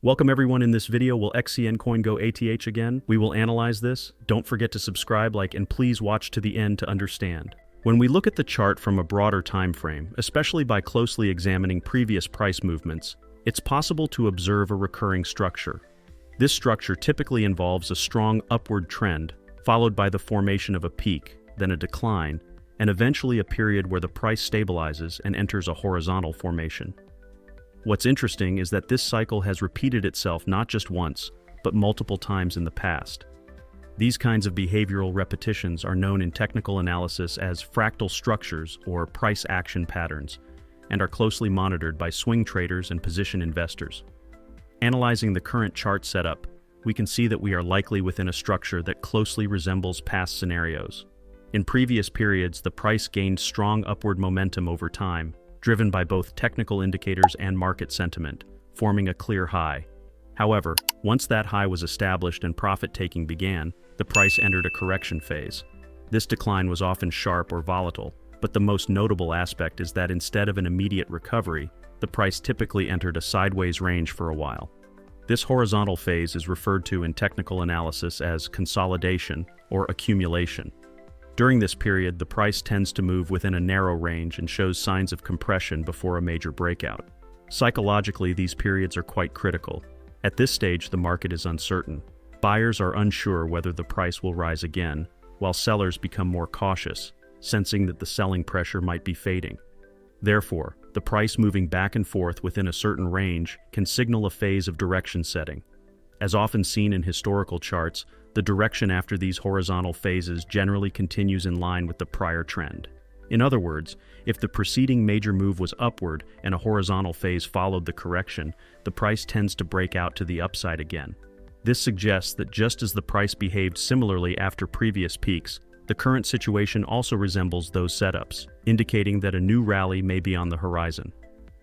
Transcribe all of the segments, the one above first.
Welcome everyone. In this video, will Xcn coin go ATH again? We will analyze this. Don't forget to subscribe, like, and please watch to the end to understand. When we look at the chart from a broader time frame, especially by closely examining previous price movements, it's possible to observe a recurring structure. This structure typically involves a strong upward trend, followed by the formation of a peak, then a decline, and eventually a period where the price stabilizes and enters a horizontal formation. What's interesting is that this cycle has repeated itself not just once, but multiple times in the past. These kinds of behavioral repetitions are known in technical analysis as fractal structures or price action patterns, and are closely monitored by swing traders and position investors. Analyzing the current chart setup, we can see that we are likely within a structure that closely resembles past scenarios. In previous periods, the price gained strong upward momentum over time, driven by both technical indicators and market sentiment, forming a clear high. However, once that high was established and profit-taking began, the price entered a correction phase. This decline was often sharp or volatile, but the most notable aspect is that instead of an immediate recovery, the price typically entered a sideways range for a while. This horizontal phase is referred to in technical analysis as consolidation or accumulation. During this period, the price tends to move within a narrow range and shows signs of compression before a major breakout. Psychologically, these periods are quite critical. At this stage, the market is uncertain. Buyers are unsure whether the price will rise again, while sellers become more cautious, sensing that the selling pressure might be fading. Therefore, the price moving back and forth within a certain range can signal a phase of direction setting. As often seen in historical charts, the direction after these horizontal phases generally continues in line with the prior trend. In other words, if the preceding major move was upward and a horizontal phase followed the correction, the price tends to break out to the upside again. This suggests that just as the price behaved similarly after previous peaks, the current situation also resembles those setups, indicating that a new rally may be on the horizon.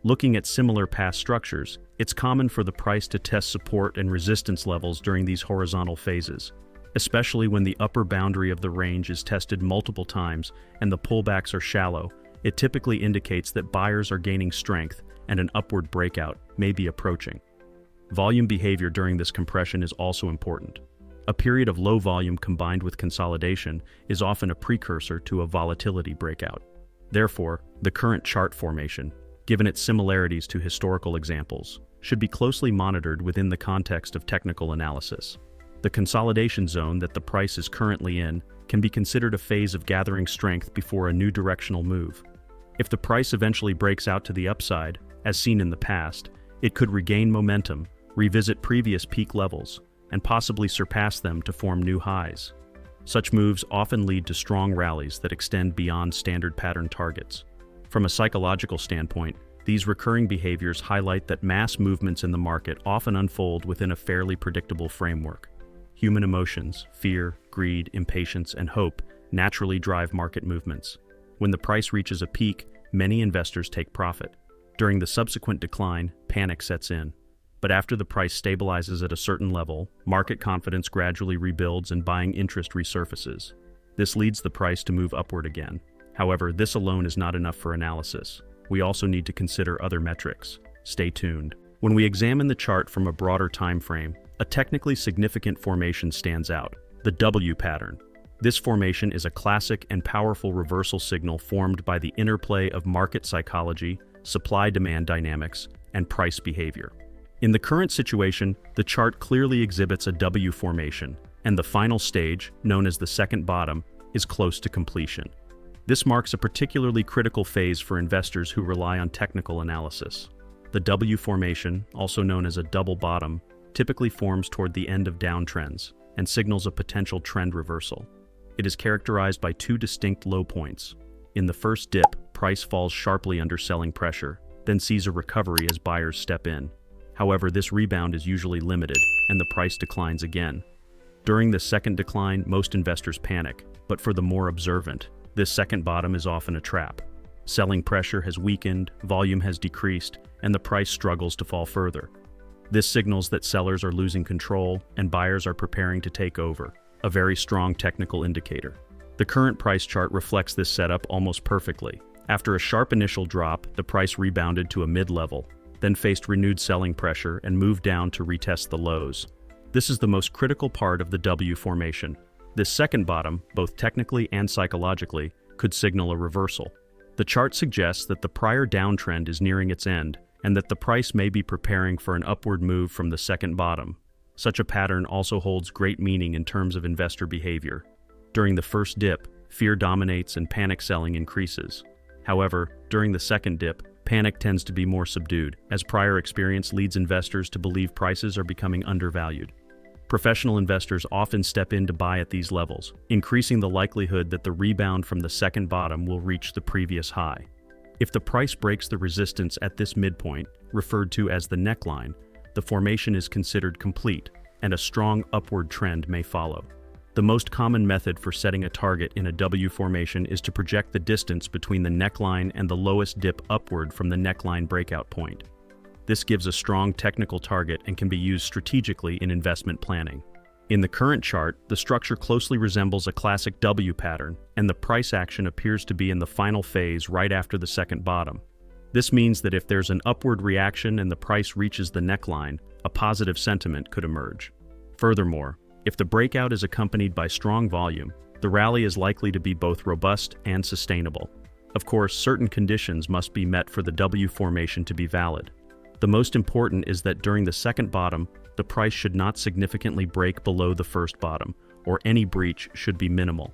Looking at similar past structures, it's common for the price to test support and resistance levels during these horizontal phases, especially when the upper boundary of the range is tested multiple times and the pullbacks are shallow. It typically indicates that buyers are gaining strength and an upward breakout may be approaching. Volume behavior during this compression is also important. A period of low volume combined with consolidation is often a precursor to a volatility breakout. Therefore, the current chart formation, given its similarities to historical examples, should be closely monitored within the context of technical analysis. The consolidation zone that the price is currently in can be considered a phase of gathering strength before a new directional move. If the price eventually breaks out to the upside, as seen in the past, it could regain momentum, revisit previous peak levels, and possibly surpass them to form new highs. Such moves often lead to strong rallies that extend beyond standard pattern targets. From a psychological standpoint, these recurring behaviors highlight that mass movements in the market often unfold within a fairly predictable framework. Human emotions, fear, greed, impatience, and hope naturally drive market movements. When the price reaches a peak, many investors take profit. During the subsequent decline, panic sets in. But after the price stabilizes at a certain level, market confidence gradually rebuilds and buying interest resurfaces. This leads the price to move upward again. However, this alone is not enough for analysis. We also need to consider other metrics. Stay tuned. When we examine the chart from a broader time frame, a technically significant formation stands out, the W pattern. This formation is a classic and powerful reversal signal formed by the interplay of market psychology, supply-demand dynamics, and price behavior. In the current situation, the chart clearly exhibits a W formation, and the final stage, known as the second bottom, is close to completion. This marks a particularly critical phase for investors who rely on technical analysis. The W formation, also known as a double bottom, typically forms toward the end of downtrends and signals a potential trend reversal. It is characterized by two distinct low points. In the first dip, price falls sharply under selling pressure, then sees a recovery as buyers step in. However, this rebound is usually limited, and the price declines again. During the second decline, most investors panic, but for the more observant, this second bottom is often a trap. Selling pressure has weakened, volume has decreased, and the price struggles to fall further. This signals that sellers are losing control and buyers are preparing to take over, a very strong technical indicator. The current price chart reflects this setup almost perfectly. After a sharp initial drop, the price rebounded to a mid-level, then faced renewed selling pressure and moved down to retest the lows. This is the most critical part of the W formation. This second bottom, both technically and psychologically, could signal a reversal. The chart suggests that the prior downtrend is nearing its end and that the price may be preparing for an upward move from the second bottom. Such a pattern also holds great meaning in terms of investor behavior. During the first dip, fear dominates and panic selling increases. However, during the second dip, panic tends to be more subdued, as prior experience leads investors to believe prices are becoming undervalued. Professional investors often step in to buy at these levels, increasing the likelihood that the rebound from the second bottom will reach the previous high. If the price breaks the resistance at this midpoint, referred to as the neckline, the formation is considered complete, and a strong upward trend may follow. The most common method for setting a target in a W formation is to project the distance between the neckline and the lowest dip upward from the neckline breakout point. This gives a strong technical target and can be used strategically in investment planning. In the current chart, the structure closely resembles a classic W pattern, and the price action appears to be in the final phase right after the second bottom. This means that if there's an upward reaction and the price reaches the neckline, a positive sentiment could emerge. Furthermore, if the breakout is accompanied by strong volume, the rally is likely to be both robust and sustainable. Of course, certain conditions must be met for the W formation to be valid. The most important is that during the second bottom, the price should not significantly break below the first bottom, or any breach should be minimal.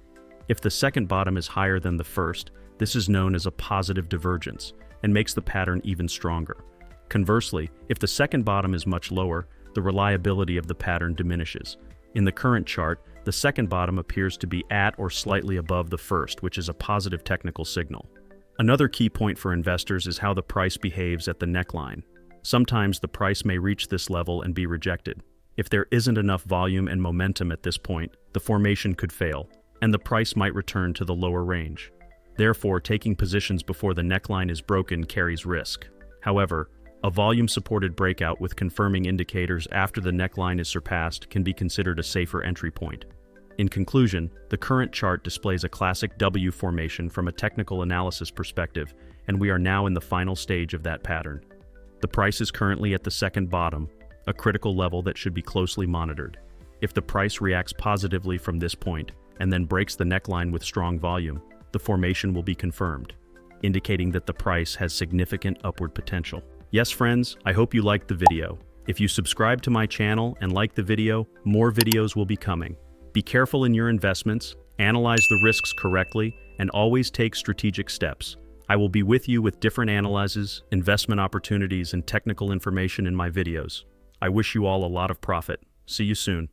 If the second bottom is higher than the first, this is known as a positive divergence, and makes the pattern even stronger. Conversely, if the second bottom is much lower, the reliability of the pattern diminishes. In the current chart, the second bottom appears to be at or slightly above the first, which is a positive technical signal. Another key point for investors is how the price behaves at the neckline. Sometimes the price may reach this level and be rejected. If there isn't enough volume and momentum at this point, the formation could fail, and the price might return to the lower range. Therefore, taking positions before the neckline is broken carries risk. However, a volume-supported breakout with confirming indicators after the neckline is surpassed can be considered a safer entry point. In conclusion, the current chart displays a classic W formation from a technical analysis perspective, and we are now in the final stage of that pattern. The price is currently at the second bottom, a critical level that should be closely monitored. If the price reacts positively from this point and then breaks the neckline with strong volume, the formation will be confirmed, indicating that the price has significant upward potential. Yes, friends, I hope you liked the video. If you subscribe to my channel and like the video, more videos will be coming. Be careful in your investments, analyze the risks correctly, and always take strategic steps. I will be with you with different analyses, investment opportunities, and technical information in my videos. I wish you all a lot of profit. See you soon.